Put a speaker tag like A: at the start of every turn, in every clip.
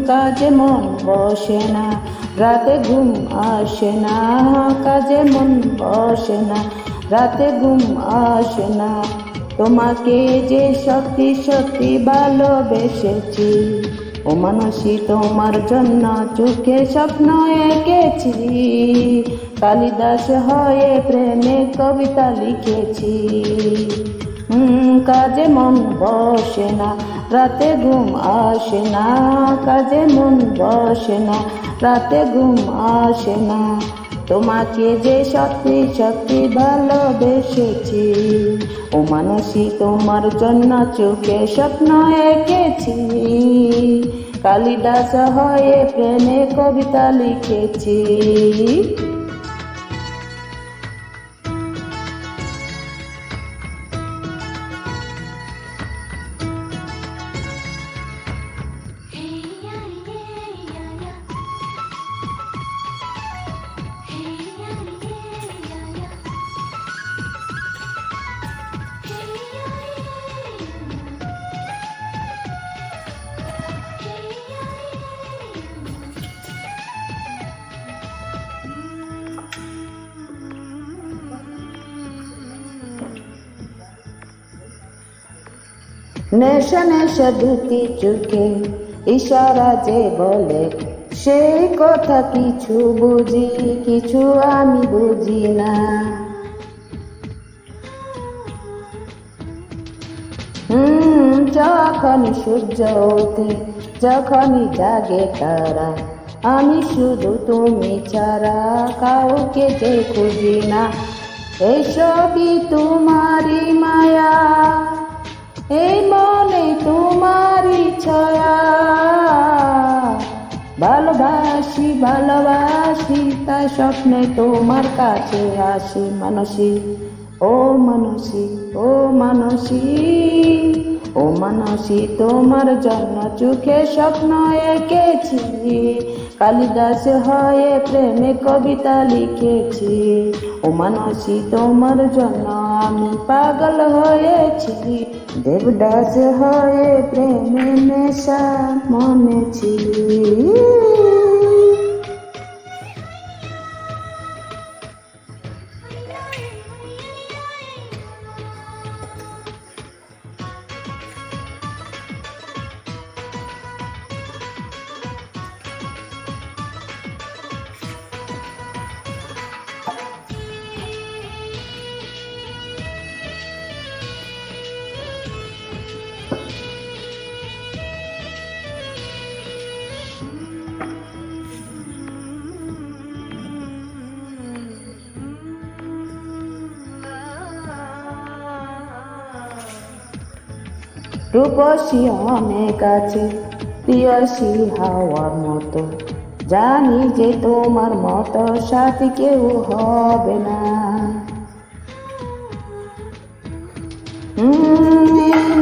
A: কাজে মন বসে না, রাতে ঘুম আসে না, কাজে মন বসে না, রাতে ঘুম আসে না। তোমাকে যে সত্যি সত্যি ভালোবেসেছি, ও মানসী তোমার জন্য চোখে স্বপ্ন এঁকেছি, কালিদাস হয়ে প্রেমে কবিতা লিখেছি। কাজে মন বসে না, রাতে ঘুম আসে না, কাজে মন বসে না, রাতে ঘুম আসে না। তোমাকে যে সত্যি সত্যি ভালোবেসেছি, ও মানসী তোমার জন্য চোখে স্বপ্ন এঁকেছি, কালিদাস হয়ে প্রেমে কবিতা লিখেছি। নেশা নেশা দুটি চোখে ইশারা যে বলে, সেই কথা কিছু বুঝি, কিছু আমি বুঝি না। যখনই সূর্য ওঠে, যখনই জাগে তারা, আমি শুধু তুমি ছাড়া কাউকে যে খুঁজি না। এসবই তোমারই মায়া, এই মনে তোমারই ছায়া, ভালোবাসি ভালোবাসি তাই স্বপ্নে তোমার কাছে আসি মানসী, ও মানসী, ও মানসী, ও মানসী তোমার জন্য চোখে স্বপ্ন এঁকেছি, কালিদাস হয়ে প্রেমে কবিতা লিখেছি। ও মানসী তোমার জন্য আমি পাগল হয়েছি, দেবদাস হয়ে প্রেমে নেশা মনেছি। রূপসী অনেক আছে, প্রিয়সী হাওয়ার মতো, জানি যে তোমার মতো সাথী কেউ হবে না।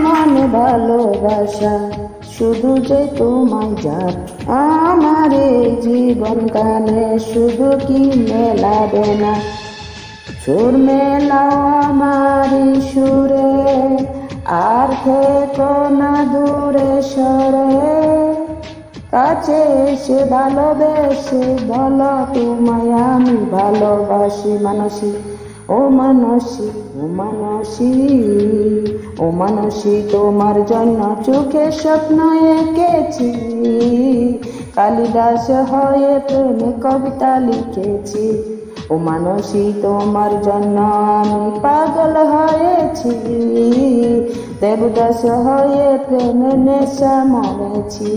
A: মনে ভালোবাসা শুধু যে তোমায় যার, আমার এই জীবন গানে শুধু কি মেলাবে না। সুর মেলাও আমার সুরে, আর থেকো না দূরে সরে, কাছে এসে ভালোবেসে বলো তোমায় আমি ভালোবাসি মানসী, ও মানসী, ও মানসী, ও মানসী তোমার জন্য চোখে স্বপ্ন এঁকেছি, কালিদাস হয়ে প্রেমে কবিতা লিখেছি। ও মানসী তোমার জন্য আমি পাগল হয়েছি, দেবদাস হয়ে প্রেমে নেশা মরেছি।